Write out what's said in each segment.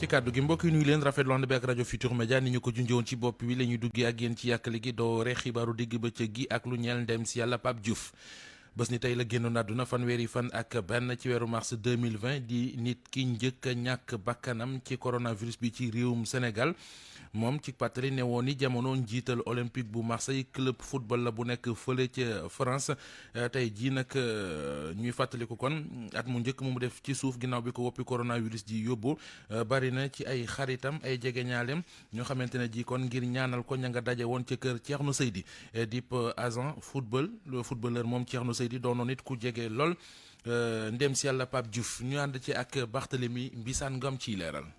ci kàddu gi mbokk yi nuyu leen rafetlu ànd bi ak rajo Futurs Médias ni ñu ko junjoon ci bopp wi la ñuy duggee ak yéen ci yàkkali gi doore xibaaru digg bëccëg gi ak lu ñeel ndem si yàlla Pape Diouf bés ni tey la génnoon àdduna fanweeri fan ak benn ci weeru mars 2020 di nit ki njëkk a ñàkk bakkanam ci coronavirus bi ci réewum Sénégal moom ci pàttali ne woon ni jamono njiital olympique bu Marseille club football la bu nekk fële ca France tey jii nag ñuy fàttaliku kon at mu njëkk mu def ci suuf ginnaaw bi ko woppi coronavirus ji yóbbu bari na ci ay xaritam ay jegeñaaleem ñoo xamante ne ji kon ngir ñaanal ko ña nga daje woon ca kër Thierno Seydi dip agent footballeur moom Thierno Seydi doonoon nit ku jege lool ndem si yàlla Pape Diouf ñu ànd ci ak Barthélemy Mbissane Ngom ciy leeral.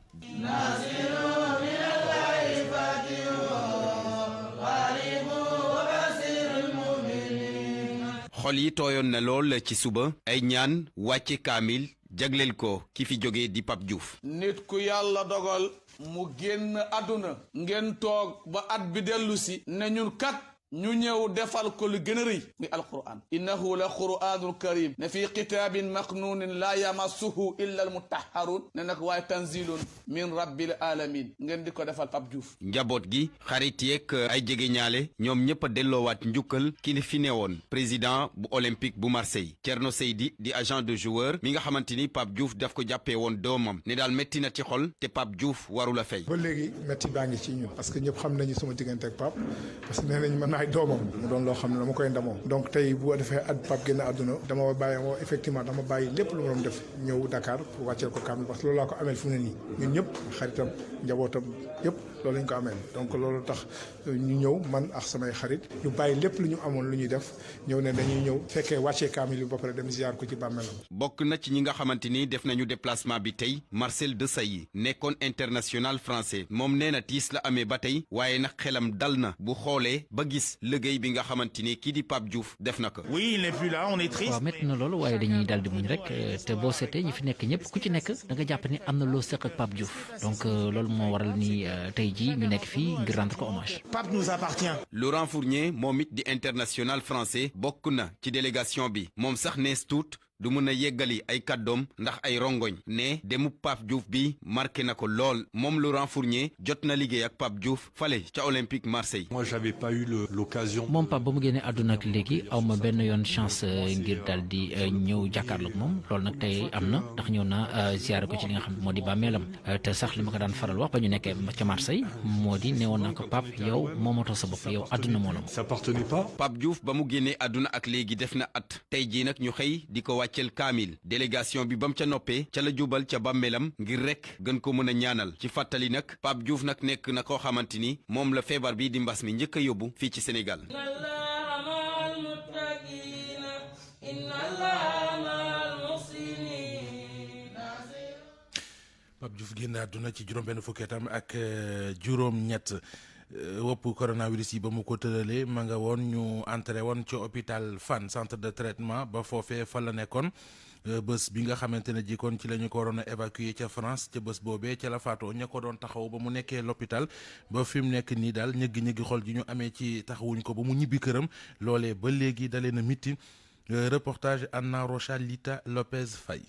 xol yi tooyoon na lool ci suba ay ñaan wàcce kaamil jagleel ko ki fi jóge di Pape Diouf. nit ku yàlla dogal mu génn àdduna ngeen toog ba at bi dellu si ne ñun kat ñu ñëw defal ko lu gën a rëy muy alquran innahu la quranul karim ne fii kitaabin maknuunin laa yamassuhu illa al mutahharun ne nag waaye tanzilun min rabbil alamin ngeen di ko defal Pape Diouf. njaboot gi xarit yeeg ay jege ñaale ñoom ñëpp a delloowaat njukkal ki fi ne woon président bu olympique bu Marseille Thierno Seydi di agent de joueur mi nga xamante ni Pape Diouf daf ko jàppee woon doomam ne daal métti na ci xol te Pape Diouf warul a fay. ba léegi métti baa ngi ci ñun parce que ñëpp xam nañu sama diggante ak Pape parce que nee nañ mën naa doomam mu doon loo xam ne dama koy ndamoo donc tey bu defee Pape génn àdduna dama bàyyi effectivement dama bàyyi lépp lu ma doon def ñëw Dakar pour wàcceel ko kaamil parce que loolu laa ko ameel fu mu ne nii ñun ñëpp xaritam njabootam yëpp loolu lañ ko ameel donc loolu tax ñu ñëw man ak samay xarit ñu bàyyi lépp lu ñu amoon lu ñuy def ñëw ne dañuy ñëw fekkee wàccee kaamil bi ba pare dem ziar ko ci bàmmeelam. bokk na ci ñi nga xamante ni def nañu déplacement bi tey Marcel Desailly nekkoon international français moom nee na tiis la amee ba tey waaye nag xelam dal na bu xoolee ba gis liggéey bi nga xamante ni kii di Pape Diouf def na ko. oui il n'est plus là on est triste. waaw métti na loolu waaye dañuy dal di muñ rek te boo seetee ñi fi nekk ñëpp ku ci nekk da nga jàpp ni am na loo seq ak Pape Diouf donc loolu moo waral ni tey jii ñu nekk fii ngir rendre ko hommage. Pape nous appartient. Laurent Fournier moom it di international français bokk na ci délégation bi moom sax nees tuut du mën a yeggali ay kàddoom ndax ay rongoñ ne demu Pape Diouf bi marqué na ko lool moom Laurent Fournier jot na liggéey ak Pape Diouf fale ca Olympique Marseille. moi j'avais pas eu l'occasion. moom Pape ba mu génnee àdduna ak léegi aw ma benn yoon chance ngir daal di ñëw jàkkaarloog moom loolu nag tey am na ndax ñëw na ziare ko ci li nga xam ne moo di bàmmeelam te sax li ma ko daan faral wax ba ñu nekkee ca Marseille moo di newoon naa ko Pape yow moomatoo sa bopp yow àdduna moo la moom. ça appartenait pas. Pape Diouf ba mu génnee àdduna ak léegi def na at tey jii nag ñu xëy di ko wàcceel kaamil délégation bi ba mu ca noppee ca la jubal ca bàmmeelam ngir rek gën ko mën a ñaanal ci fàttali nag Pape Diouf nag nekk na koo xamante ni moom la feebar bi di mbas mi njëkk a yóbbu fii ci Sénégal. Pape Diouf génn àdduna ci juróom-benn fukki atam ak juróom-ñett wopp coronavirus yi ba mu ko tëralee ma nga woon ñu entré woon ci hôpital Fann centre de traitement ba foofee fa la nekkoon bés bi nga xamante ne ji kon ci la ñu ko waroon a évacuer ca France ca bés boobee ca la faatoo ña ko doon taxaw ba mu nekkee l'hôpital ba fi mu nekk nii daal ñëggi-ñëggi xol ji ñu amee ci taxawuñ ko ba mu ñibbi këram loolee ba léegi dalee na mitti reportage Anna Rocha Lita Lopez Faye.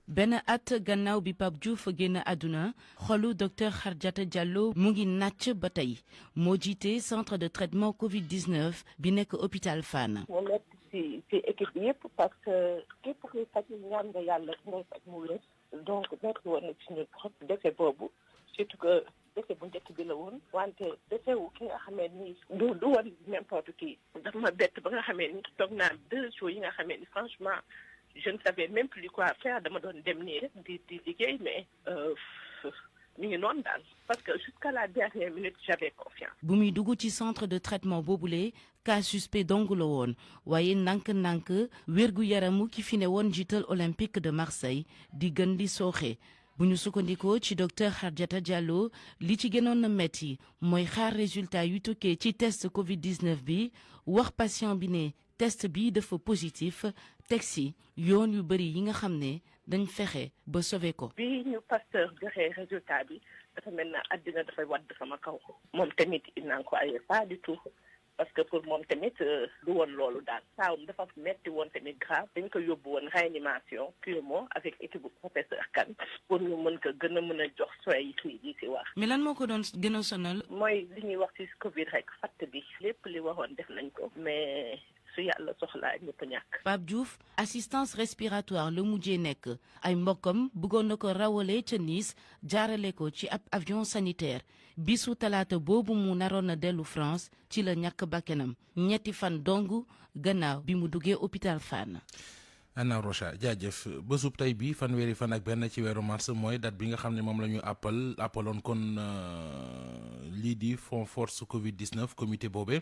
benn at gannaaw bi Pape Diouf génn àdduna xolu docteur Khardiata Diallo mu ngi nàcc ba tey moo jiite centre de traitement Covid 19 bi nekk hôpital Fann. mu nekk ci équipe bi yëpp parce que képp kuy faj ñaan nga yàlla ngay faj mu wér donc nekk woon na ci ñun trop décès boobu surtout que décès bu njëkk bi la woon wante décès wu ki nga xamee ni du woon n'importe qui dafa ma bett ba nga xamee ni toog naa 2 jours yi nga xamee ni franchement. je ne savais même plus quoi faire dama doon dem nii rek di liggéey mais ñu ngi noonu daal parce que jusqu'à la dernière minute j'avais confiance. bu muy dugg ci centre de traitement boobule cas suspect dong la woon waaye ndànk-ndànk wérgu yaramu ki fi ne woon njiital olympique de Marseille di gën di sooxe. bu ñu sukkandikoo ci docteur Khardiata Diallo li ci gënoon na metti mooy xaar résultat yu tukkee ci test Covid 19 bi wax patient bi ne test bi dafa positif teg si yoon yu bëri yi nga xam ne dañ fexe ba sauvé ko. bi ñu Pasteur joxe résultat bi dafa mel na àddina dafay wadd sama kaw moom tamit il n'en croyait pas du tout parce que pour moom tamit du woon loolu daal saawum dafa metti woon tamit grave dañ ko yóbbu woon réanimation purement avec équipe bu professeur Kane pour ñu mën ko gën a mën a jox soins yi fii di si wax. mais lan moo ko doon gën a sonal. mooy li ñuy wax ci Covid rek fatt bi lépp li waxoon def nañ ko mais su yàlla soxlaa ñëpp ñàkk. Pape Diouf assistance respiratoire la mujjee nekk ay mbokkam bëggoon na ko rawale ca Nice jaarale ko ci ab avion sanitaire bisu talaata boobu mu naroon a dellu France ci la ñàkk bakkanam ñetti fan dong gannaaw bi mu duggee hôpital Fann. Anna Rocha jaajëf bésub tey bi fanweeri fan ak benn ci weeru mars mooy date bi nga xam ne moom la ñu appaloon kon lii di fond force Covid 19 comité boobee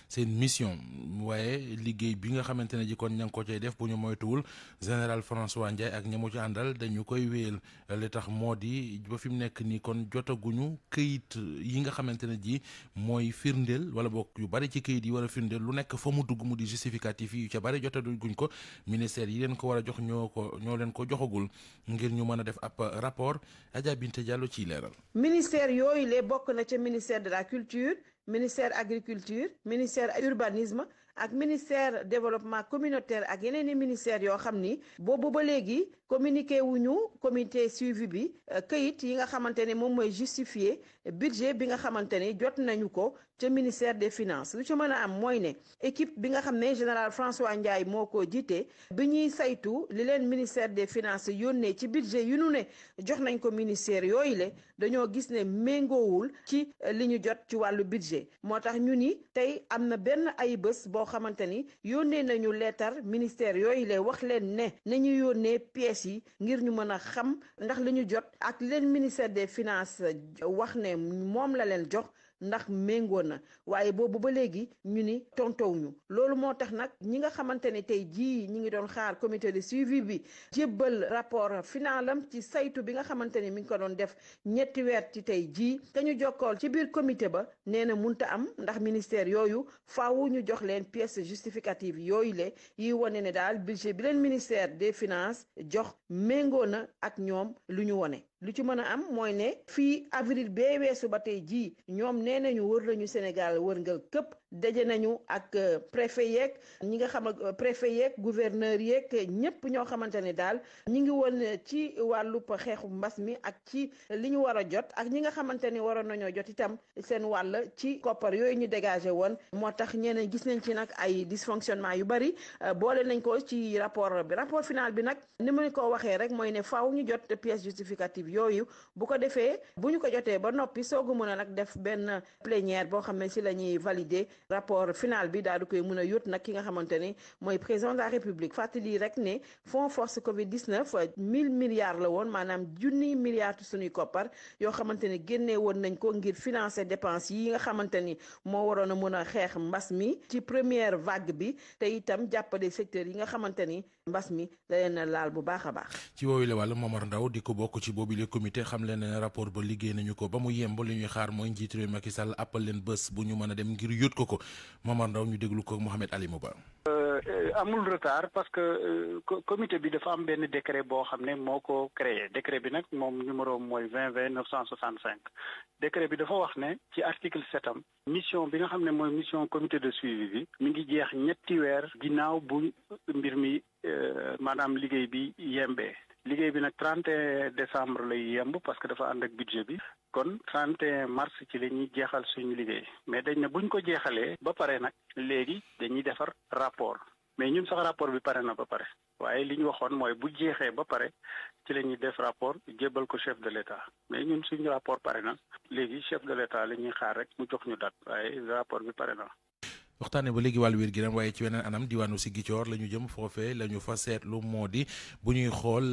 seen mission waaye liggéey bi nga xamante ne ji kon ña ngi ko cay def bu ñu moytuwul général François Ndiaye ak ñamu ci àndal dañu koy wéyal li tax moo di ba fi mu nekk nii kon jotaguñu këyit yi nga xamante ne ji mooy firndeel wala bokk yu bari ci këyit yi war a firndeel lu nekk fa mu dugg mu di justificatif yi yu ca bari jotaguñ ko ministère yi leen ko war a jox ñoo leen ko joxagul ngir ñu mën a def ab rapport Adja Binte Diallo ciy leeral. ministère yooyu lee bokk na ca ministère de la culture ministère agriculture ministère urbanisme ak ministère développement communautaire ak yeneen i ministères yoo xam ni boobu ba léegi communiqué wuñu comité suivi bi këyit yi nga xamante ne moom mooy justifier budget bi nga xamante ni jot nañu ko ca ministère des finances lu ci mën a am mooy ne équipe bi nga xam ne général François Ndiaye moo ko jiite bi ñuy saytu li leen ministère des finances yónnee ci budget yu nu ne jox nañ ko ministère yooyu le dañoo gis ne méngoowul ci li ñu jot ci wàllu budget moo tax ñu ni tey am na benn ay bés boo xamante ni yónnee nañu leetar ministère yooyu le wax leen ne nañu yónnee pièces yi ngir ñu mën a xam ndax li ñu jot ak leen ministère des finances wax ne moom la leen jox ndax méngoo na waaye boobu ba léegi ñu ni tontowuñu loolu moo tax nag ñi nga xamante ne tey jii ñi ngi doon xaar comité de suivi bi jébbal rapport finalam ci saytu bi nga xamante ne mi ngi ko doon def ñetti weer ci tey jii te ñu jokkool ci biir comité ba nee na munta am ndax ministère yooyu faawu ñu jox leen pièce justificative yooyu le yi wane ne daal budget bi leen ministère des finances jox méngoo na ak ñoom lu ñu wone lu ci mën a am mooy ne fii avril bee weesu ba tey jii ñoom nee nañu wër lañu Sénégal wërngal këpp daje nañu ak préfet yeeg ñi nga xam ak préfet yeeg gouverneur yeeg ñëpp ñoo xamante ne daal ñi ngi woon ci wàllub xeexu mbas mi ak ci li ñu war a jot ak ñi nga xamante ni waroon nañoo jot itam seen wàll ci koppar yooyu ñu dégagé woon moo tax ñeneen gis nañ ci nag ay dysfonctionnement yu bari boole nañ ko ci rapport bi rapport final bi nag ni ma ko waxee rek mooy ne faaw ñu jot pièce justificative yooyu bu ko defee bu ñu ko jotee ba noppi soogu mën a nag def benn plénière boo xam ne si la ñuy valider rapport final bi daal di koy mën a yót nag ki nga xamante ni mooy président de la république fàttali rek ne fonds force Covid 19 1000 milliards la woon maanaam junniy milliards suñuy koppar yoo xamante ni génnee woon nañ ko ngir financer dépenses yi nga xamante ni moo waroon a mën a xeex mbas mi ci première vague bi te itam jàppale secteur yi nga xamante ni mbas mi da leen laal bu baax a baax. ci woowu la wàll Momar Ndao di ko bokk ci boobu le comité xam leen ne rapport ba liggéey nañu ko ba mu yemb li ñuy xaar mooy njiitu réew Macky Sall appal leen bés bu ñu mën a dem ngir yóot ko Momar Ndao ñu déglu ko Mohamed Ali Mouba. amul retard parce que comité bi dafa am benn décret boo xam ne moo ko créé décret bi nag moom numéro mooy 20/20/965 décret bi dafa wax ne ci article 7 am mission bi nga xam ne mooy mission comité de suivi bi mi ngi jeex ñetti weer ginnaaw bu mbir mi maanaam liggéey bi yembee liggéey bi nag 31 décembre lay yemb parce que dafa ànd ak budget bi kon 31 mars ci la ñuy jeexal suñu liggéey mais dañ ne buñ ko jeexalee ba pare nag léegi dañuy defar rapport mais ñun sax rapport bi pare na ba pare waaye li ñu waxoon mooy bu jeexee ba pare ci la ñuy def rapport jébbal ko chef de l'État mais ñun suñu rapport pare na léegi chef de l'État la ñuy xaar rek mu jox ñu date waaye rapport bi pare na. waxtaane ba léegi wàllu wér gi waaye ci weneen anam diwaanu Ziguinchor la ñu jëm foofee la ñu fa seetlu moo di bu ñuy xool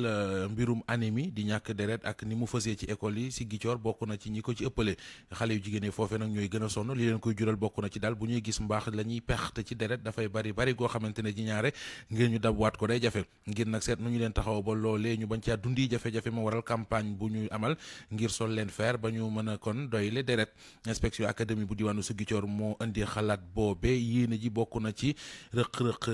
mbirum anémie di ñàkk deret ak ni mu fësee ci école yi Ziguinchor bokk na ci ñi ko ci ëppale xale yu jigéen ñi foofee nag ñooy gën a sonn li leen koy jural bokk na ci daal bu ñuy gis mbaax la ñuy perte ci deret dafay bari goo xamante ne ji ñaare ngir ñu dabwaat ko day jafe ngir nag seet nu ñu leen taxaw ba loolee ñu bañ caa dundi jafe-jafe ma waral campagne bu ñu amal ngir sol leen fer ba ñu mën a kon doyle deret inspection académie bu diwaanu Ziguinchor moo indi xalaat boobe yéene ji bokk na ci rëq-rëq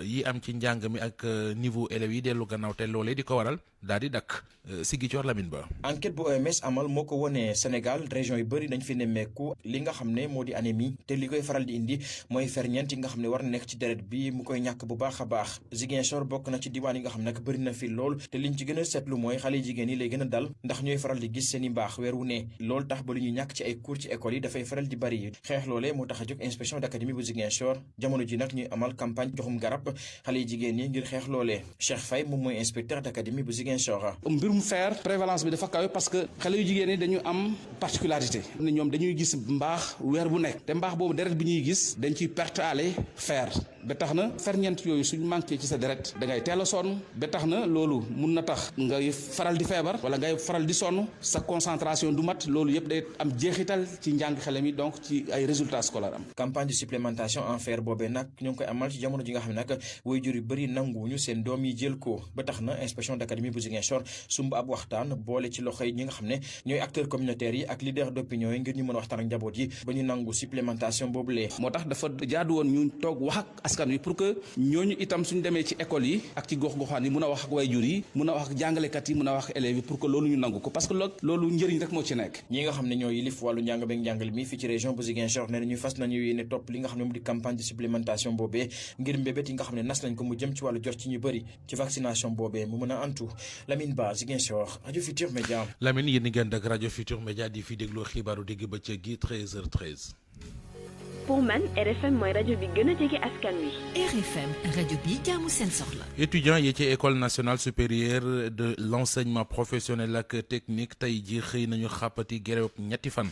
yi am ci njàng mi ak niveau élèves yi dellu gannaaw te loolee di ko waral daal di dakk Ziguinchor Lamine Ba. enquête bu OMS amal moo ko wone Sénégal région yu bëri dañ fi nemmeeku li nga xam ne moo di anémie te li koy faral di indi mooy ferñeent yi nga xam ne war na nekk ci deret bi mu koy ñàkk bu baax a baax Ziguinchor bokk na ci diwaan yi nga xam ne nag bëri na fi lool te liñ ci gën a seetlu mooy xale jigéen yi lay gën a dal ndax ñooy faral di gis seen i mbaax weer wu ne loolu tax ba lu ñuy ñàkk ci ay cours ci école yi dafay faral di bëri xeex loolee moo tax a jóg inspection d'académie bu Ziguinchor jamono ji nag ñuy amal campagne joxum garab xale jigéen yi ngir xeex loolee Cheikh Faye moom mooy inspecteur d'académie bu Ziguinchor. mbirum fer prévalence bi dafa kawe parce que xale yu jigéen ñi dañu am particularité ne ñoom dañuy gis mbaax weer bu nekk te mbaax boobu deret bi ñuy gis dañ ciy perte ale fer ba tax na ferñeent yooyu suñ manqué ci sa deret da ngay teel a sonn ba tax na loolu mun na tax ngay faral di feebar wala ngay faral di sonn sa concentration du mat loolu yëpp day am jeexital ci njàng xale mi donc ci ay résultats scolaires am. campagne de supplémentation en fer boobee nag ñu ngi koy amal ci jamono ji nga xam ne nag waajur yu bëri nanguwuñu seen doom yi jël ko ba tax na inspection d'académie bu Ziguinchor sumb ab waxtaan boole ci loxoy ñi nga xam ne ñooy acteurs communautaires yi ak leader d'opinion yi ngir ñu mën a waxtaan ak njaboot yi ba ñu nangu supplémentation boobu lee moo tax dafa jaadu woon ñu toog wax ak askan wi pour que ñooñu itam suñ demee ci école yi ak ci gox-goxaan yi mun a wax ak waajur yi mun a wax ak jàngalekat yi mun a wax ak élèves yi pour que loolu ñu nangu ko parce que loolu njëriñ rek moo ci nekk. ñi nga xam ne ñoo yilif wàllu njàng beeg njàngale mi fii ci région bu Ziguinchor ne nañu fas nañu yéene topp li nga xam ne mu di campagne de supplémentation boobee ngir mbébét yi nga xam ne nas nañ ko mu jëm ci wàllu jot ci ñu bëri ci vaccination boobee mu mën a antu Lamine Ba Ziguinchor rajo Futur Média. Lamine yéen ngeen ak rajo Futur Média di fi déglu xibaaru digg bëccëg gi 13h13. pour man RFM mooy rajo bi gën a jege askan wi. RFM rajo bi jaamu seen soxla. étudiants yi ci école nationale supérieure de l'enseignement professionnel ak technique tey ji xëy nañu xàppati grève ñetti fan.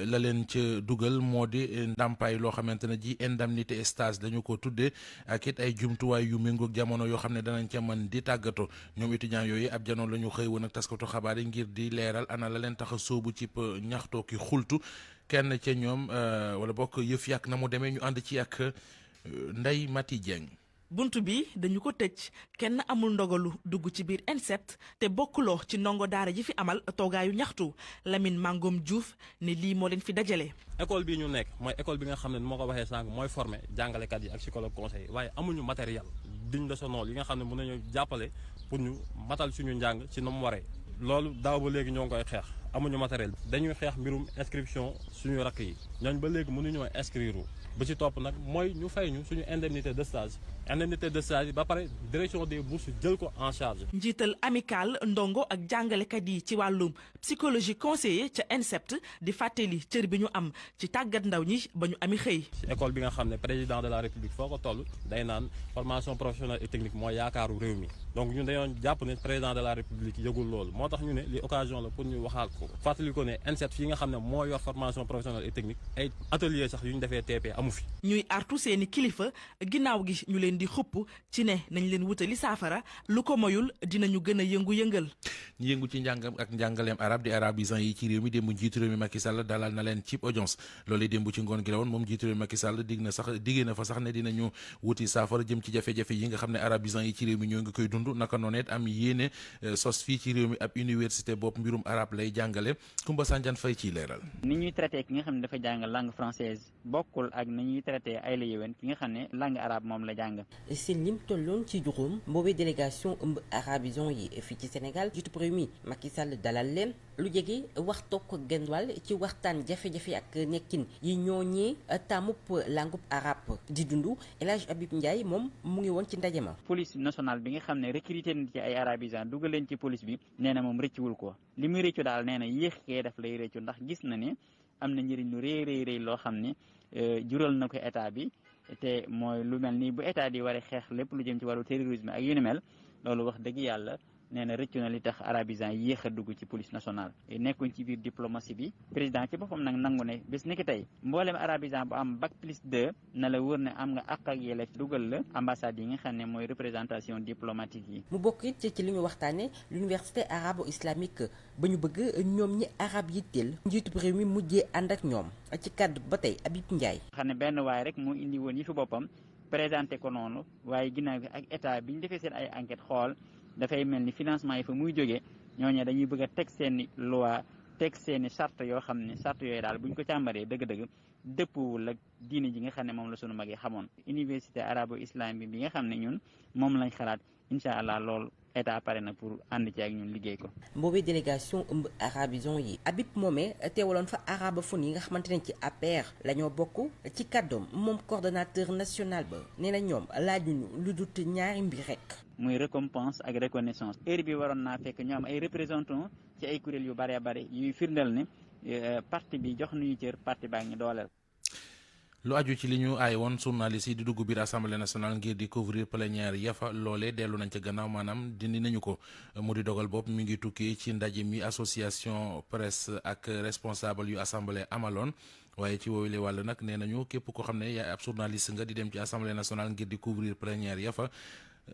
la leen ca dugal moo di ndàmpaay loo xamante ne ji indemnité stage dañu ko tuddee ak it ay jumtuwaay yu méngoog jamono yoo xam ne danañ ca mën di tàggatoo ñoom étudiants yooyu ab janoon la ñu xëy woon ak taskatu xabaar yi ngir di leeral ana la leen tax a sóobu ci ñaxtoo ki xultu kenn ca ñoom wala bokk yëf yàq na mu demee ñu ànd ci ak Ndeye Mati Dieng. bunt bi dañu ko tëj kenn amul ndogalu dugg ci biir INSEP te bokkuloo ci ndongo daara ji fi amal toogaayu ñaxtu Lamine Mangom Diouf ne lii moo leen fi dajale. école bii ñu nekk mooy école bi nga xam ne ni ma ko waxee sànq mooy formé jàngalekat yi ak psychologue conseil waaye amuñu matériel digne de ce nom yi nga xam ne mën nañu jàppale pour ñu matal suñu njàng ci na mu waree. loolu daaw ba léegi ñoo ngi koy xeex amuñu matériel dañuy xeex mbirum inscription suñu rakk yi ñooñ ba léegi mënuñoo inscrire ba ci topp nag mooy ñu fay ñu suñu indemnité de stage yi ba pare direction des bourses jël ko en charge. njiital amical ndongo ak jàngalekat yi ci wàllum psychologie conseiller ca INSEP di fàttali cër bi ñu am ci tàggat ndaw ñi ba ñu ami xëy. ci école bi nga xam ne président de la république foo ko toll day naan formation professionnelle et technique mooy yaakaaru réew mi donc ñun dañoo jàpp ne président de la république yëgul loolu moo tax ñu ne li occasion la pour ñu waxaat ko fàttali ko ne INSEP fii nga xam ne moo yor formation professionnelle et technique ay atelier sax yu ñu defee TP amu fi. ñuy artu seeni kilifa ginnaaw gi ñu leen di xupp ci ne nañ leen wutali saafara lu ko moyul dinañu gën a yëngu-yëngal. ñi yëngu ci njàngam ak njàngaleem arab di arabisant yi ci réew mi démb njiitu réew mi Macky Sall dalal na leen cib audience loolu démb ci ngoon gi la woon moom njiitu réew mi Macky Sall diggee na fa sax ne dinañu wuti saafara jëm ci jafe-jafe yi nga xam ne arabisant yi ci réew mi ñoo ngi koy dund naka noonu it am yéene sos fii ci réew mi ab université bopp mbirum arab lay jàngale Koumba Sandiane Faye ciy leeral. ni ñuy traité ki nga xam ne dafa jàng langue française bokkul ak ni ñuy traité ay la yéwén ki nga xam ne langue arabe moom la jàng. seen lim tolloon ci juróom boobee délégation ëmb arabisant yi fii ci Sénégal jiitu premier mi Macky Sall dalal leen lu jege waxtoog genn wàll ci waxtaan jafe-jafe ak nekkin yi ñooñee taamub langue arabe di dund El Hadj Habib Ndiaye moom mu ngi woon ci ndaje ma. police nationale bi nga xam ne recruté na ci ay arabisant dugal leen ci police bi nee na moom rëccuwul ko li muy rëccu daal nee na yéex kee daf lay rëccu ndax gis na ne am na njëriñ lu rëy loo xam ne jural na ko état bi. te mooy lu mel ni bu état di war a xeex lépp lu jëm ci wàllu terrorisme ak yu ni mel loolu wax dëgg yàlla nee na rëccu na li tax arabisant yéex a dugg ci police nationale nekkuñ ci biir diplomatie bi président ci boppam nag nangu ne bés ni ki tey mboolem arabisant bu am bac plus 2 na la wër ne am nga àq ak yelleef dugal la ambassade yi nga xam ne mooy représentation diplomatique yi. mu bokk it ci li ñu waxtaane l'université arabo-islamique ba ñu bëgg ñoom ñi arab yitteel njiitu réew mi mujjee ànd ak ñoom ci kàddu ba tey Habib Ndiaye. xam ne benn waay rek moo indi woon yi fi boppam présenté ko noonu waaye ginnaaw bi ak état bi ñu defee seen ay enquête xool dafay mel ni financement yi fa muy jógee ñooñu dañuy bëgg a teg seeni loi teg seeni charte yoo xam ne charte yooyu daal bu ñu ko càmbaree dëgg-dëgg dëppwul ak diine ji nga xam ne moom la sunu mag yi xamoon université arabo islamique bi nga xam ne ñun moom lañ xalaat incha allah lool état pare na pour ànd ci ak ñun liggéey ko. boobee délégation ëmb arabisant yi Habib Momé teewaloon fa arabophone yi nga xamante ne ci APR la ñoo bokk ci kàddoom moom coordonnateur national ba nee na ñoom laajuñu lu dut ñaari mbir rek. muy récompense ak reconnaissance heure bi waroon naa fekk ñu am ay représentants ci ay kuréel yu bare bare yuy firndeel ne parti bi jox nañu cër parti baa ngi dooleel. lu aju ci li ñu aay woon journaliste yi di dugg biir assemblée nationale ngir di couvrir plénière yafa loolee dellu nañ ca gannaaw maanaam dindi nañu ko mu di dogal bopp mi ngi tukki ci ndaje mi association presse ak responsable yu assemblée amaloon waaye ci woowule wàll nag nee nañu képp ko xam ne yaay ab journaliste nga di dem ci assemblée nationale ngir di couvrir plénière yafa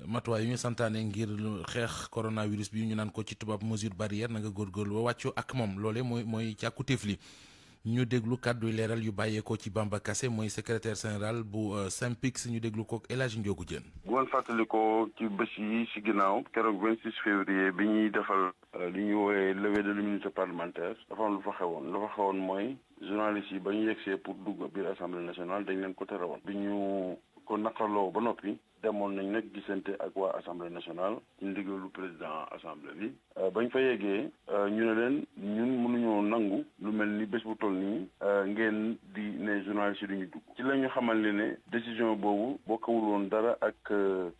matuwaay yu ñu santaane ngir xeex coronavirus bi ñu naan ko ci tubaab mesure barrière na nga góorgóorlu ba wàccu ak moom loolee mooy càkkutéef li ñu déglu kàddu leeral yu bàyyeekoo ci Bamba Kassé mooy secrétaire général bu SYNPICS ñu déglu ko El Hadji Ndiogou Diène. bu ngeen fàttalikoo ci bés yi ci ginnaaw keroog 26 février bi ñuy defal li ñu woowee levée de l'immunité parlementaire dafa am lu fa xewoon mooy journalistes yi ba ñu yegsee pour dugg biir assemblée nationale dañ leen ko tere woon bi ñu ko naqarloo ba noppi demoon nañ nag gisante ak waa assemblée nationale ci ndigalu président assemblée bi bañ fa yeggee ñu ne leen ñun mënuñoo nangu lu mel ni bés bu toll nii ngeen di ne journaliste yi duñu dugg ci la ñu xamal ne décision boobu bokkawul woon dara ak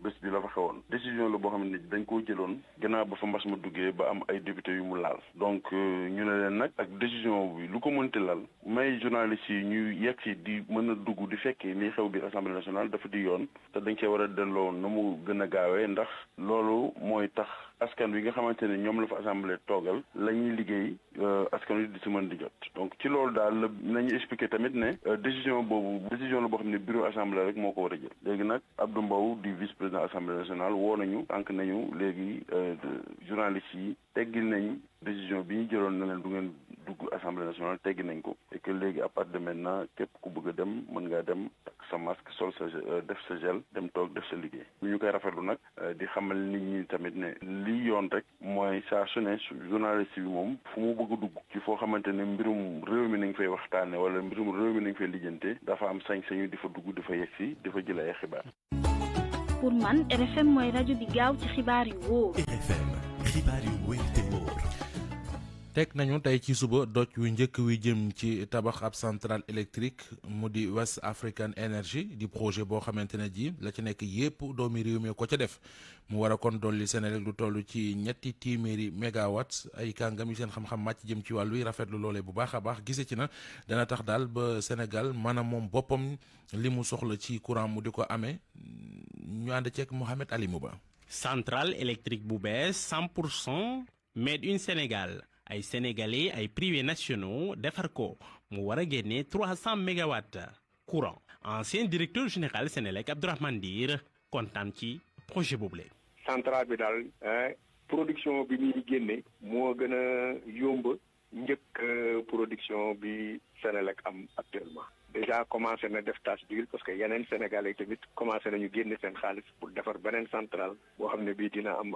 bés bi la fa xewoon décision la boo xam ne dañ koo jëloon gannaaw ba fa mbas ma duggee ba am ay député yu mu laal donc ñu ne leen nag ak décision bi lu ko mënti lal may journaliste yi ñu yegg si di mën a dugg di fekkee liy xew biir assemblée nationale dafa di yoon te dañ cee war a delloo na mu gën a gaawee ndax loolu mooy tax askan wi nga xamante ne ñoom la fa assemblée toogal la ñuy liggéey askan wi di si mën di jot donc ci loolu daal nañu expliquer tamit ne décision boobu décision la boo xam ne bureau assemblée rek moo ko war a jël léegi nag Abdou Mbow di vice président assemblée nationale woo nañu tànk nañu léegi journalistes yi teggil nañ décision bi ñu jëloon na leen du ngeen dugg assemblée nationale teggi nañ ko et que léegi à partir de maintenant képp ku bëgg a dem mën ngaa dem ak sa masque sol sa def sa gel dem toog def sa liggéey ñu koy rafetlu nag di xamal nit ñi tamit ne lii yoon rek mooy saa su ne journaliste bi moom fu mu bëgg a dugg ci foo xamante ne mbirum réew mi nañ fay waxtaane wala mbirum réew mi nañ fay lijjante dafa am sañ-sañu di fa dugg di fa yegsi di fa jël ay xibaar. pour man RFM mooy rajo bi gaaw ci xibaar yu wóor. RFM xibaar yu wóor te wóor. teg nañu tey ci suba doj wu njëkk wi jëm ci tabax ab centrale électrique mu di West African Energy di projet boo xamante ne ji la ci nekk yépp doomi réew mi ko ca def mu war a kon dolli Senelec lu toll ci 300 mégawatts ay kàngam yi seen xam-xam màcc jëm ci wàllu yi rafetlu loolee bu baax a baax gise ci na dana tax daal ba Sénégal maanaam moom boppam li mu soxla ci courant mu di ko amee ñu ànd ceeg Mohamed Ali Mouba. centrale électrique bu bees 100% made in Sénégal. ay sénégalais ay privés nationaux defar ko mu war a génne 300 mégawatts courant ancien directeur général Senelec Abdourahmane Dir kontaan ci projet boobule. centrale bi daal production bi muy génne moo gën a yomb njëkk production bi Senelec am actuellement. déjà commencé na def tâche d'huile parce que yeneen sénégalais tamit commencé nañu génne seen xaalis pour defar beneen centrale boo xam ne bii dina am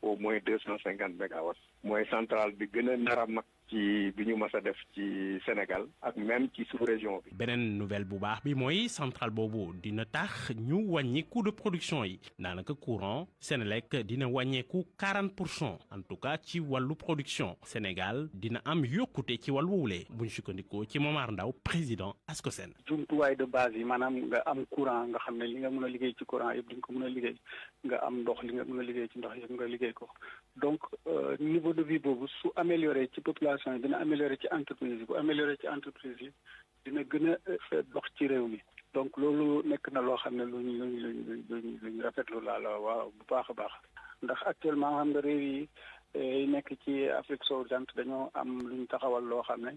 au moins 250 mégawatts mooy centrale bi gën a nar a mag ci bi ñu mas a def ci Sénégal ak même ci sous-région bi. beneen nouvelle bu baax bi mooy centrale boobu dina tax ñu wàññi coût de production yi daanaka courant Senelec dina wàññeeku 40% en tout cas ci wàllu production Sénégal dina am yokkute ci wàllu wuule bu ñu sukkandikoo ci Momar Ndaw président ASCOSEN. jumtuwaay de base yi maanaam nga am courant nga xam ne li nga mën a liggéey ci courant yëpp di nga ko mën a liggéey nga am ndox li nga mën a liggéey ci ndox yëpp nga liggéey ko donc niveau de vie boobu su amélioré ci population yi dina amélioré ci entreprise yi bu amélioré ci entreprise yi dina gën a dox ci réew mi donc loolu nekk na loo xam ne luñ rafetlu laa la waaw bu baax a baax ndax actuellement xam nga réew yi nekk ci Afrique sowu-jant dañoo am luñ taxawal loo xam ne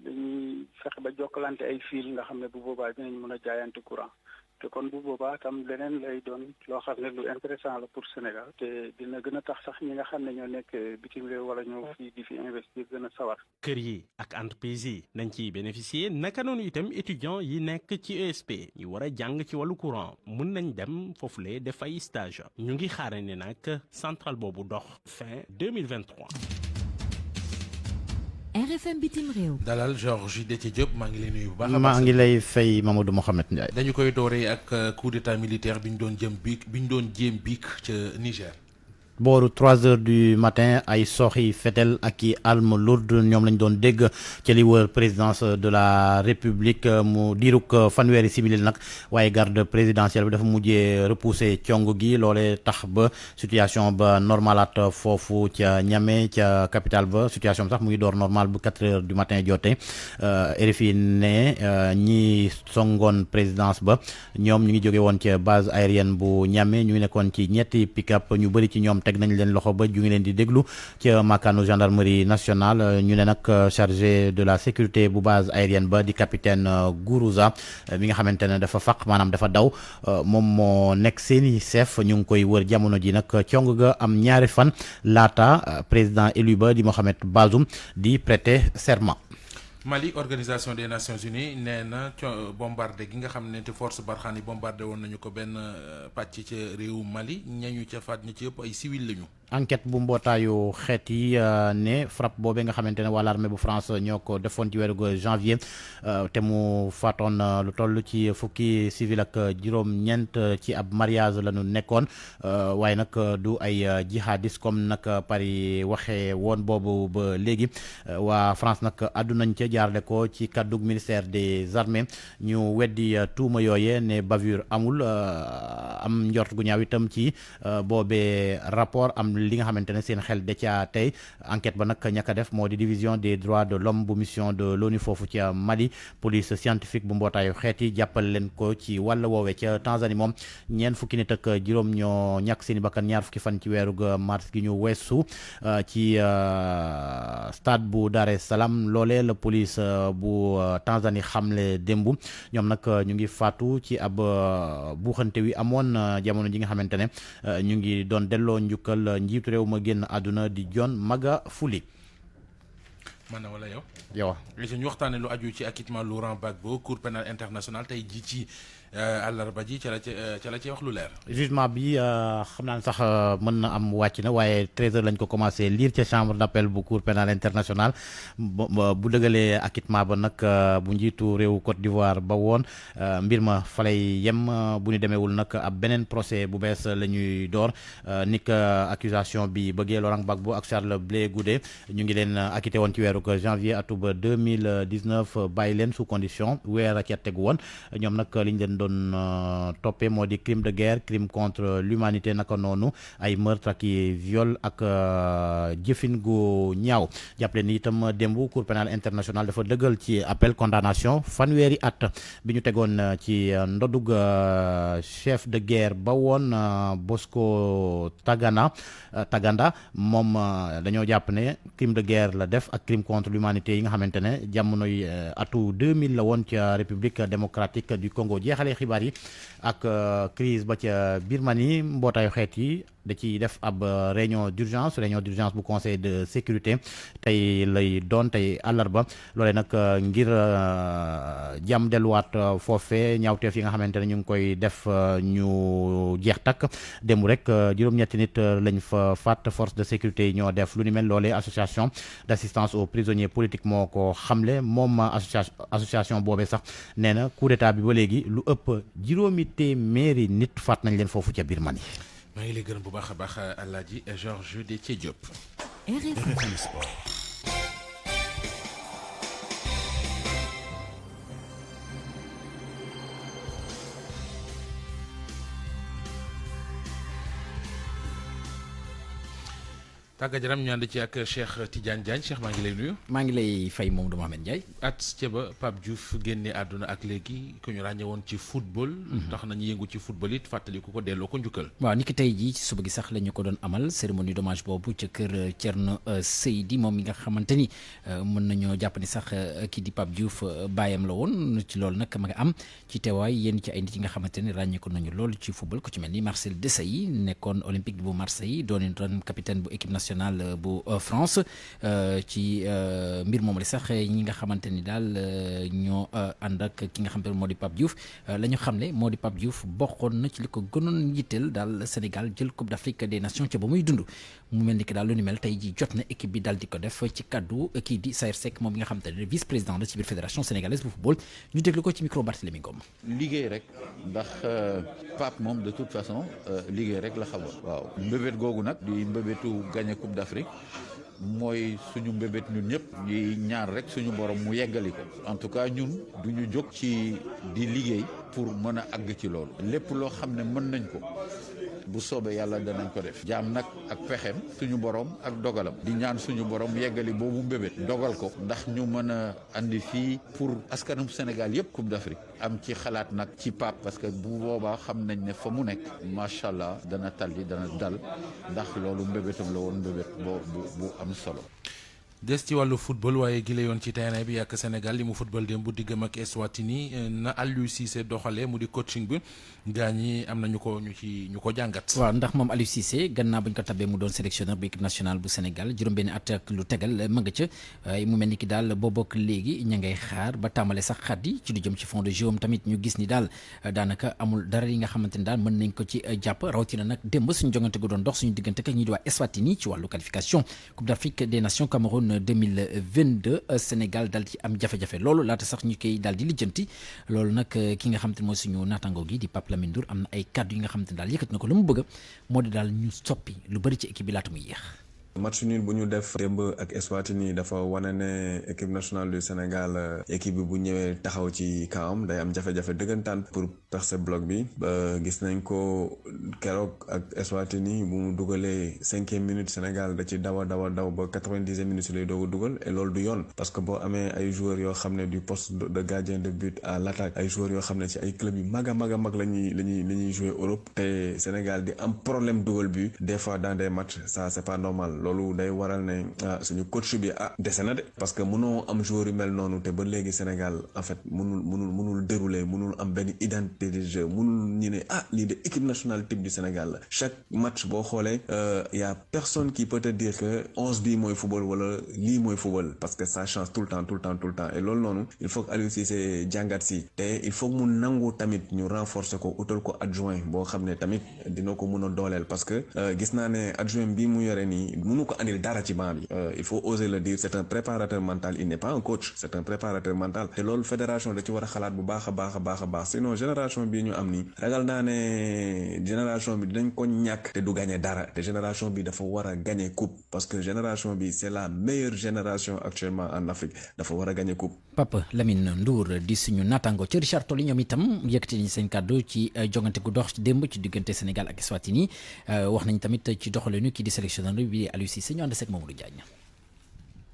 dañuy fexe ba jokkalante ay fil nga xam ne bu boobaa dinañ mën a jaayante courant te kon bu boobaa tam leneen lay doon loo xam ne lu intéressant la pour Sénégal te dina gën a tax sax ñi nga xam ne ñoo nekk bitim réew wala ñoo fii di fi investir gën a sawar. kër yi ak entreprise yi nañ ciy bénéficier naka noonu itam étudiants yi nekk ci ESP ñu war a jàng ci wàllu courant mën nañ dem foofule def ay stage ñu ngi xaare ne nag centrale boobu dox fin 2023. RFM bitim réew. dalal Georges Déthié Diop maa ngi lay nuyu bu baax. maa ngi lay fay Mamadou Mohamed Ndiaye. dañu koy dooree ak coup d'état militaire bi ñu doon jéem biig ca Niger. booru 3 heures du matin ay soxi fetel ak i arme lourde ñoom lañ doon dégg ci li wër présidence de la république mu diirug fanweeri simili nag waaye garde présidentielle bi dafa mujjee repousser cong gi loole tax ba situation ba normalaat foofu ca Niamey ca capitale ba situation bi sax mu ngi door normal bu 4 heures du matin jotee RFI ne ñi songoon présidence ba ñoom ñu ngi jóge woon ca base aérienne bu Niamey ñu ngi nekkoon ci ñetti pick-up ñu bëri ci ñoom teg nañ leen loxo ba ñu ngi leen di déglu ci makkaanu gendarmerie nationale ñu ne nag chargé de la sécurité bu base aérienne ba di capitaine Gourouza mi nga xamante ne dafa faq maanaam dafa daw moom moo nekk seeni chef ñu ngi koy wër jamono ji nag cong ga am ñaari fan laata président élu ba di Mohamed Bazoum di prêter serment. Mali organisation des Nations Unies nee na bombardé gi nga xam ne te force Barkhane yi bombardé woon nañu ko benn pàcc ca réewu Mali ñañu ca faat ñi ci yëpp ay civil lañu. enquête bu mbootaayu xeet yi ne frappe boobee nga xamante ne waa l'armée bu France ñoo ko defoon ci weeru janvier te mu faatoon lu toll ci fukki civil ak juróom-ñeent ci ab mariage la ñu nekkoon waaye nag du ay jihadiste comme nag Paris waxee woon boobu ba léegi waa France nag àddu nañ ca jaarle ko ci kàddug ministère des armées ñu weddi tuuma yooye ne bavure amul am njort gu ñaaw itam ci boobee rapport am li nga xamante ne seen xel da ca tey enquête ba nag ñaka def moo di division des droits de l'homme bu mission de l'ONU foofu ca Mali police scientifique bu mbootaayu xeet yi jàppal leen ko ci wàll woowee ca Tanzanie moom ñeent fukki nit ak juróom ñoo ñàkk seeni bakkan ñaar fukki fan ci weeru mars gi ñu weesu ci stade bu Dar es Salaam loolee la police bu Tanzanie xamle démb ñoom nag ñu ngi faatu ci ab buuxante wi amoon jamono ji nga xamante ne ñu ngi doon delloo njukkal njiitu réew ma génn àdduna di John Magufuli. man na wala yow. yow ñu waxtaanee lu aju ci acquittement Laurent Gbagbo cour pénale internationale tey jii ci àllarba ji ca la ci wax lu leer. jugement bi xam naa ne sax mën na am wàcc na waaye 13h lañ ko commencé lire ca chambre d'appel bu cour pénale internationale bu dëgalee acquittement ba nag bu njiitu réew Côte d'Ivoire ba woon mbir ma falay yem bu ñu demeewul nag ab beneen procès bu bees la ñuy door ni que accusation bi bëggee Laurent Gbagbo ak Charles Blé Goudé ñu ngi leen acquitté woon ci weeru janvier atub 2019 bàyyi leen sous condition weer a ca tegu woon ñoom nag liñ leen doon toppee moo di crime de guerre crime contre l'humanité naka noonu ay meurtre ak viol ak jëfin gu ñaaw jàppale ni itam démb cour pénale internationale dafa dëggal ci appel condamnation fanweeri at bi ñu tegoon ci ndodug chef de guerre ba woon Bosco Taganda moom dañoo jàpp ne crime de guerre la def ak crime contre l'humanité yi nga xamante ne jamonoy atu 2000 la woon ca République démocratique du Congo jeexalee xibaar yi ak crise ba ca Birmanie mbootaayu xeet yi da ci def ab réunion d'urgence bu conseil de sécurité tey lay doon tey àllarba loole nag ngir jàmm delluwaat foofe ñaawteef yi nga xamante ne ñu ngi koy def ñu jeex takk démb rek juróom-ñetti nit lañ fa faat force de sécurité yi ñoo def lu ni mel loolee association d'assistance aux prisonniers politiques moo ko xamle moom association boobee sax nee na coup d'état bi ba léegi lu ëpp juróomi téeméeri nit faat nañ leen foofu ca Birmanie. maa ngi lay gërëm bu baax a baax Alaaji Georges Déthié Diop. RFI Sport. tàggat yaram ñu ànd ci ak Cheikh Tidiane Diagne Cheikh maa ngi lay nuyu. maa ngi lay fay Mamadou Mohamed Ndiaye. at ca ba Pape Diouf génne àdduna ak léegi ku ñu ràññee woon ci football. tax nañu yëngu ci football it fàttali ko delloo ko njukkal. waaw ni ki tey jii ci suba gi sax la ñu ko doon amal cérémonie d'hommage boobu ca kër Thierno Seydi moom mi nga xamante ni mën nañoo jàpp ni sax kii di Pape Diouf baayam la woon ci loolu nag ma nga am ci teewaay yéen ci ay nit yi nga xamante ni ràññee ko nañu loolu ci football ku ci mel ni Marcel Desailly nekkoon olympique bu Marseille doon ren capitaine bu équipe nationale nationale bu France ci mbir moom la sax ñi nga xamante ni daal ñoo ànd ak ki nga xamante ne moo di Pape Diouf la ñu xam ne moo di Pape Diouf bokkoon na ci li ko gënoon yitteel daal Sénégal jël Coupe d'Afrique des Nations ca ba muy dund mu mel ni ki daal lu ni mel tey ji jot na équipe bi daal di ko def ci kaddu kii di Saër Seck moom mi nga xamante ne vice-président la ci biir fédération sénégalaise bu football ñu déglu ko ci micro Barthélémy Ngom. liggéey rek ndax Pape moom de toute façon liggéey rek la xamoon. waaw mbébét googu nag di mbébétu gagné Coupe d'Afrique mooy suñu mbébét ñun ñëpp di ñaar rek suñu borom mu yeggali ko en tout cas ñun du ñu jóg ci di liggéey pour mën a àgg ci loolu lépp loo xam ne mën nañ ko bu soobee yàlla danañ ko def jaam nag ak pexeem suñu borom ak dogalam di ñaan suñu borom yeggali boobu mbébét dogal ko ndax ñu mën a andi fii pour askanum Sénégal yëpp Coupe d'Afrique am ci xalaat nag ci Pape parce que bu boobaa xam nañ ne fa mu nekk macha allah dana talli dana dal ndax loolu mbébétam la woon mbébét bu am solo. des ci wàllu football waaye gi la yoon ci terrain bi ak Sénégal li mu football démb bu diggam ak Eswatini na Aliou Cissé doxalee mu di coaching bi gaa ñi am na ñu ko jàngat. waaw ndax moom Aliou Cissé gannaaw bañ ko tabee mu doon sélectionneur bu équipe nationale bu Sénégal juróom-benn at ak lu tegal ma nga ca mu mel ni ki daal boo bokk léegi ña ngay xaar ba tàmbale sax xat yi ci lu jëm ci fond de jeu tamit ñu gis ni daal daanaka amul dara yi nga xamante ni daal mën nañ ko ci jàpp rawatina nag démb suñu jongante gu doon dox suñu diggante ak ñi di waa Eswatini ci wàllu qualification Coupe d'Afrique des Nations Cameroun 2022 Sénégal daal di am jafe-jafe loolu laata sax ñu koy daal di lijjanti loolu nag ki nga xam te ne mooy suñu naataango gi di Pape Lamine Ndour am na ay kàddu yi nga xam te ne daal yëkkati na ko lu mu bëgg moo di daal ñu soppi lu bëri ci équipe bi laata muy yéex. match nul bu ñu def démb ak Eswatini dafa wane ne équipe nationale du Sénégal équipe bi bu ñëwee taxaw ci kawam day am jafe-jafe dëggantaan pour percer bloc bi ba gis nañ ko keroog ak Eswatini bu mu dugalee 5e minute Sénégal da ci daw ba 90e minute lay doog a dugal et loolu du yoon parce que boo amee ay joueurs yoo xam ne du poste de gardien de but à l'attaque ay joueurs yoo xam ne ci ay club yu mag a mag la ñuy jouer Europe te Sénégal di am problème dugal but des fois dans des matchs ça c'est pas normal. loolu day waral ne suñu coach bi dese na de parce que mënoo am joueur yu mel noonu te ba léegi Sénégal en fait mënul dérouler mënul am benn identité de jeu mënul ñu ne lii de équipe nationale type du Sénégal la chaque match boo xoolee y a personne qui peut te dire que 11 bii mooy football wala lii mooy football parce que ça change tout le temps et loolu noonu il faut que Aliou Cissé jàngat si te il faut que mu nangu tamit ñu renforcer ko utal ko adjoint boo xam ne tamit dina ko mën a dooleel parce que gis naa ne adjoint bii mu yore nii mënu ko andil dara ci banc bi il faut oser le dire c'est un préparateur mental il n'est pas un coach c'est un préparateur mental te loolu fédération da ci war a xalaat bu baax a baax sinon génération bii ñu am nii ragal naa ne génération bi dinañ ko ñàkk te du gagner dara te génération bi dafa war a gagner coupe parce que génération bi c'est la meilleure génération actuellement en Afrique dafa war a gagner coupe. Pape Lamine Ndour di suñu naataango ci Richard Toll ñoom itam yëkkati nañ seen kàddu ci jongante gu dox démb ci diggante Sénégal ak Eswatini wax nañ tamit ci doxalinu kii di sélectionneur bi Aliou Cissé ñu ànd seeg Mamadou Diagne.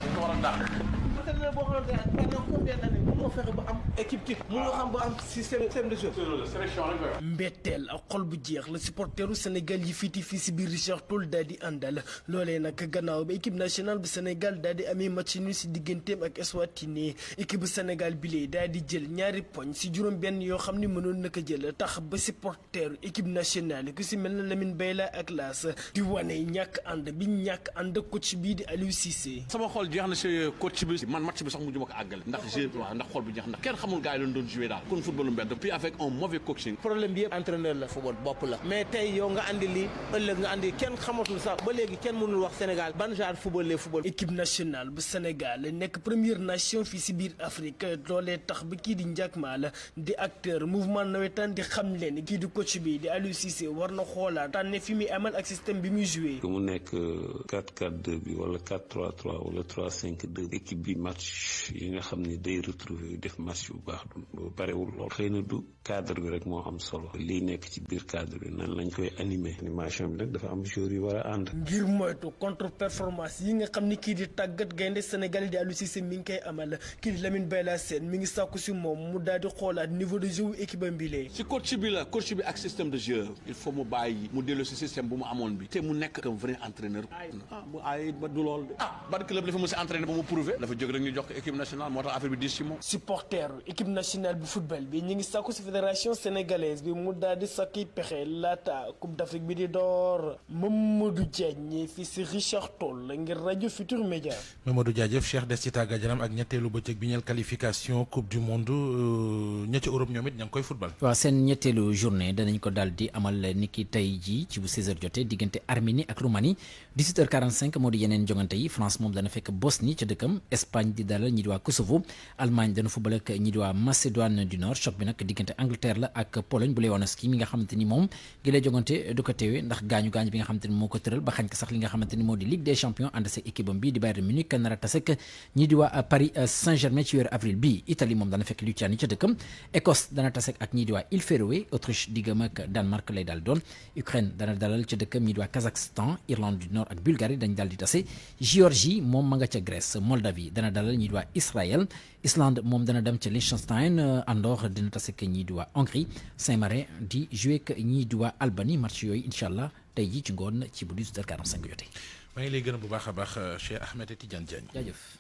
boo xamante ne pendant combien d'années mënoo fexe ba am équipe type mënoo xam ba am système de jeu. mbetteel ak xol bu jeex la supporteru Sénégal yi fii si biir Richard Toll daal di àndal loolee nag gannaaw ba équipe nationale bu Sénégal daal di amee match nul si digganteem ak Eswatini équipe bu Sénégal bi lee daal di jël ñaari poñ si juróom-benn yoo xam ne mënoon na ko jël tax ba supporteru équipe nationale ku si mel na Lamine Bayla ak Laas di wane ñàkk ànd coach bii di Aliou Cissé. sama xol jeex na si coach bi man match bi sax mujj ma ko àggale ndax xol bi jeex ndax kenn xamul gars yi lañ doon joué daal kon footballu mbedd puis avec un mauvais coaching. problème bi yëpp entraîneur la football bopp la mais tey yow nga andi lii ëllëg nga andi kenn xamatul sax ba léegi kenn mënul wax Sénégal ban genre football lay football. équipe nationale bu Sénégal nekk première nation fii si biir Afrique loolee tax ba kii di Ndiak Mal di acteur mouvement nawetaan di xam leen kii di coach bi di Aliou Cissé war na xoolaat tànne fi muy amal ak système bi muy joué. mu nekk 4-4-2 bi wala 4-3-3 wala 3-5-2 équipe bi match yi nga xam ne day retrouver def match bu baax du barewul lool xëy na du cadre bi rek moo am solo lii nekk ci biir cadre bi nan lañ koy animer animation bi nag dafa am joueurs yu war a ànd. ngir moytu contre performance yi nga xam ni kii di tàggat gaynde Sénégal di Aliou Cissé mi ngi koy amal kii di Lamine Bayla Sène mi ngi sàkku si moom mu daal di xoolaat niveau de jeu équipe am bi lee. si coach bi ak système de jeu il faut mu bàyyi mu dellu si système bu mu amoon bi te mu nekk un vrai entraîneur. mu ay ba du lool de ban club dafa mës a entraîner ba mu prouver dafa jóg rek ñu jox ko équipe nationale moo tax affaire bi diis ci moom. supporteru équipe nationale bu football bi ñu ngi sàkku ci fédération sénégalaise bi mu daal di sakki pexe laata coupe d'Afrique bi di door Mamadou Diagne fii ci Richard Toll ngir rajo Futur Média. Mamadou jaajëf Cheikh des ci tàggat yaram ak ñetteelu bëccëg bi ñeel qualification coupe du monde ña ca Europe ñoom it ña ngi koy football. waaw seen ñetteelu journée danañ ko daal di amal niki tey jii ci bu 16h jotee diggante Arménie ak Roumanie 17h45 moo di yeneen jongante yi France moom dana fekk Bosnie ca dëkkam Espagne di dalal ñi di waa Kosovo Allemagne dana football ak ñi di waa Macédoine du Nord choc bi nag diggante Angleterre la ak Pologne bu Lewandowski mi nga xamante ni moom gi lay jongante du ko teewee ndax gaañu bi nga xamante ni moo ko tëral ba xañ ko sax li nga xamante ni moo di Ligue des Champions ànd sa équipe am bi di Bayern Munich nar a tase ak ñi di waa Paris Saint-Germain ci weeru avril bi Italie moom dana fekk Luciani ca dëkkam Écosse dana tase ak ñi di waa Îles Féroé Autriche diggam ak Danemark lay daal doon Ukraine dana dalal ca dëkkam ñi di waa Kazakhstan Irlande du Nord ak Bulgarie dañ daal di tase Géorgie moom ma nga ca Grèce Moldavie dana dalal ñi di waa Israël Islande moom dana dem ca Liechtenstein Andorre dina tase ak ñi di waa Hongrie Saint-Marin di joué ak ñi di waa Albanie match yooyu incha allah tey jii ci ngoon ci bu 18h45 jotee. maa ngi lay gërëm bu baax a baax Cheikh Ahmed Tidiane Diagne. jaajëf.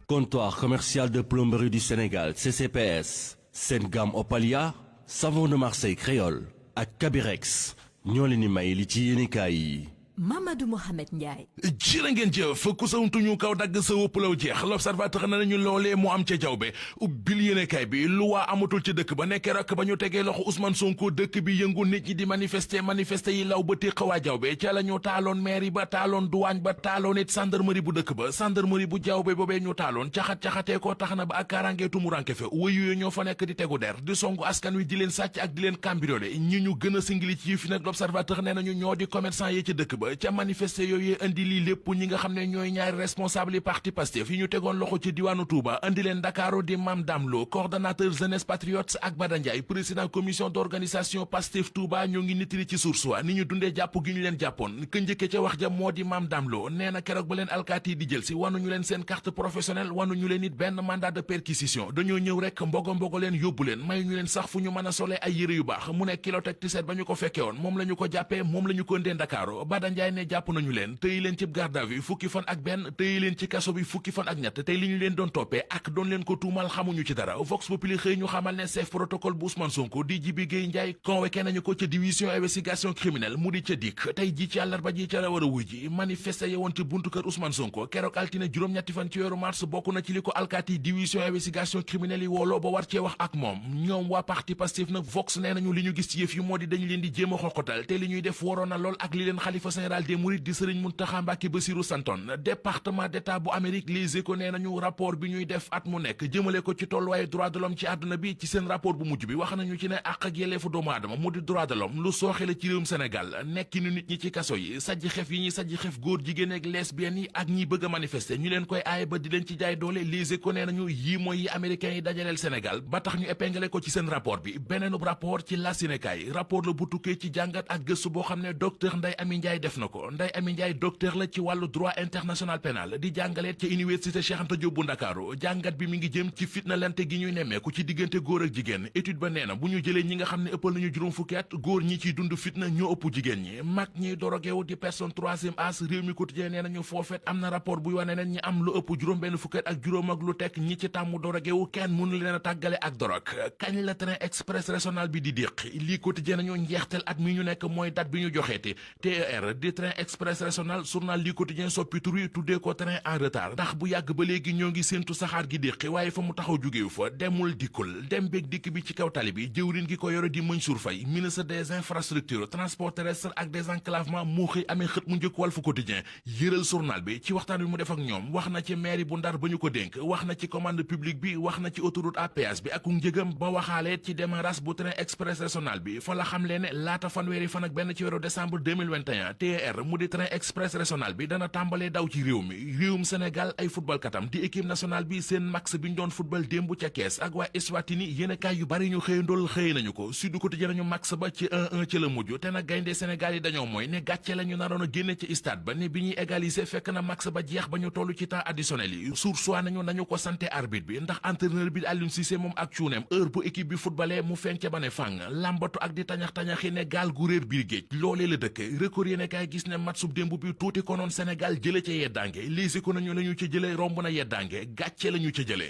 Comptoir commercial de plomberie du Sénégal CCPS seen gamme Opalia savon de Marseille créole ak Kabirex ñoo leen di may li ci yéenekaay yi. Mamadou Mohamed Ndiaye. jërë ngeen jëf ku sawuntuñu kaw dagg sa wëppalaw jeex l'observateur na nañu loolee mu am ca jawbe ubbil yéenekaay bi lu waa amatul ca dëkk ba nekkee rek ba ñu tegee loxo Ousmane Sonko dëkk bi yëngu nit ñi di manifester yi law ba téq waa jawbe ca la ñu taaloon mairie ba taaloon douane ba taaloon it gendarmerie bu dëkk ba gendarmerie bu jawbe boobee ñu taaloon caxat-caxatee ko tax na ba ak kaaraange tumuranke fe wëyu ñoo fa nekk di tegu der di songu askan wi di leen sàcc ak di leen cambriolé ñi ñu gën a singili ci fi nag l'observateur nee nañu ñoo di commerçant yi ca dëkk ba ca manifester yooyu indi lii lépp ñi nga xam ne ñooy ñaari responsable yi parti Pastef yi ñu tegoon loxo ci diwaanu Touba indi leen Dakaaru di Mame Dame Lo coordonnateur jeunesse patriote ak Bada Ndiaye président commission d'organisation Pastef Touba ñoo ngi nitiri ci source wa ni ñu dundee jàpp gi ñu leen jàppoon ka njëkke ca wax ja moo di Mame Dame Lo nee na keroog ba leen alkaati di jël si wanuñu leen seen carte professionnelle wanuñu leen it benn mandat de perquisition dañoo ñëw rek mbogo leen yóbbu leen may ñu leen sax fu ñu mën a sole ay yëre yu baax mu ne kilo teg tiset ba ñu ko fekke woon moom la ñu ko jàppee moom la ñu ko ndee Dakaaru Bada Ndiaye ne jàpp nañu leen tëyi leen ci garde à vue fukki fan ak benn tëyi leen ci kaso bi fukki fan ak ñett tey li ñu leen doon toppee ak doon leen ko tuumal xamuñu ci dara Vox Populi xëy ñu xamal ne chef protocole bu Ousmane Sonko di Djibi Gueye Ndiaye convoqué nañu ko ca division investigation criminelle mu di ca dikk tey ji ci àllarba ji ca la war a wuy ji manifesté yewoon ci buntu kër Ousmane Sonko keroog altine juróom-ñetti fan ci weeru mars bokk na ci li ko alkaati division investigation criminelle yi wooloo ba war cee wax ak moom ñoom waa parti Pastef nag Vox nee nañu li ñu gis ci yëf yi moo di dañu leen di jéem a xoqatal te li ñuy def waroon na lool ak li leen xalifa général des mourides di Serigne Mountakha Mbacké Bassirou santon département d'état bu Amérique Les Échos nee nañu rapport bi ñuy def at mu nekk jëmale ko ci tolluwaayu droit de l'homme ci àdduna bi ci seen rapport bu mujj bi wax nañu ci ne àq ak yelleefu doomu aadama mu di droit de l'homme lu sooxe la ci réewum Sénégal nekki nu nit ñi ci kaso yi sajji xef yi ñuy sajji xef góor jigéen ak lesbiennes yi ak ñiy bëgg a manifester ñu leen koy aaye ba di leen ci jaay doole Les Échos nee nañu yii mooy yi américains yi dajaleel Sénégal ba tax ñu épinglé ko ci seen rapport bi beneenub rapport ci la Sénégal rapport la bu tukkee ci jàngat ak gëstu boo xam ne docteur Ndeye Amy Ndiaye def na ko Ndeye Amy Ndiaye docteur la ci wàllu droit international pénal di jàngaleet ca université Cheikh Anta Diop bu Ndakaaru jàngat bi mi ngi jëm ci fitnalante gi ñuy nemmeeku ci diggante góor ak jigéen étude ba nee na bu ñu jëlee ñi nga xam ne ëppal nañu juróom fukki at góor ñi ciy dund fitna ñoo ëpp jigéen ñi mag ñiy dorogewu di personne troisième âge réew mi quotidien nee nañu foofet am na rapport buy wane neen ñi am lu ëpp juróom benn fukki at ak juróom ak lu tekk ñi ci tàmm dorogewu kenn mënu leen a tàggale ak dorog kañ la train express régional bi di déq lii quotidien nañu njeextel at mi ñu nekk mooy date bi ñu joxeeti TER di train express régional journal lii quotidien soppi tur wi tuddee ko train en retard ndax bu yàgg ba léegi ñoo ngi séentu saxaar gi déqi waaye fa mu taxaw jógewu fa demul dikkul dem beeg dikk bi ci kaw tali bi jëwriñ gi ko yore di Mansour Faye ministre des infrastructures transport terrestre ak désenclavement moo xëy amee xët mu njëkk Walf Quotidien yëral journal bi ci waxtaan wi mu def ak ñoom wax na ci mairie bu Ndar ba ñu ko dénk wax na ci commande publique bi wax na ci autoroute à péage bi ak njëgam ba waxaale ci démarrage bu train express régional bi fa la xam lee ne laata fanweeri fan ak benn ci weeru décembre 2021 TER mu di train express régional bi dana tàmbalee daw ci réew mi réewum Sénégal ay football katam di équipe nationale bi seen max bi ñu doon football démb ca Kees ak waa Eswatini yéenekaay yu bari ñu xëyandool xëy nañu ko Sud Quotidien nañu max ba ci 1-1 ci la mujj te nag gaynde Sénégal yi dañoo mooy ne gàcce la ñu naroon a génne ci stade ba ne bi ñuy égaliser fekk na max ba jeex ba ñu toll ci temps additionnel yi sursoi nañu ko santé arbitre bi ndax entraîneur bi Aliou Cissé moom ak cuuneem heure bu équipe bi footballee mu feeñ ca ba ne fàng lambatu ak di tañax-tañaxi ne gaal gu réer biir géej loolee la dëkk record yéenekaay kaay gis ne match sub démb bi tuuti konoon Sénégal jële ca yeddaange lisi ko nañu la ñu ca jële romb na yeddaange gàcce la ñu ca jële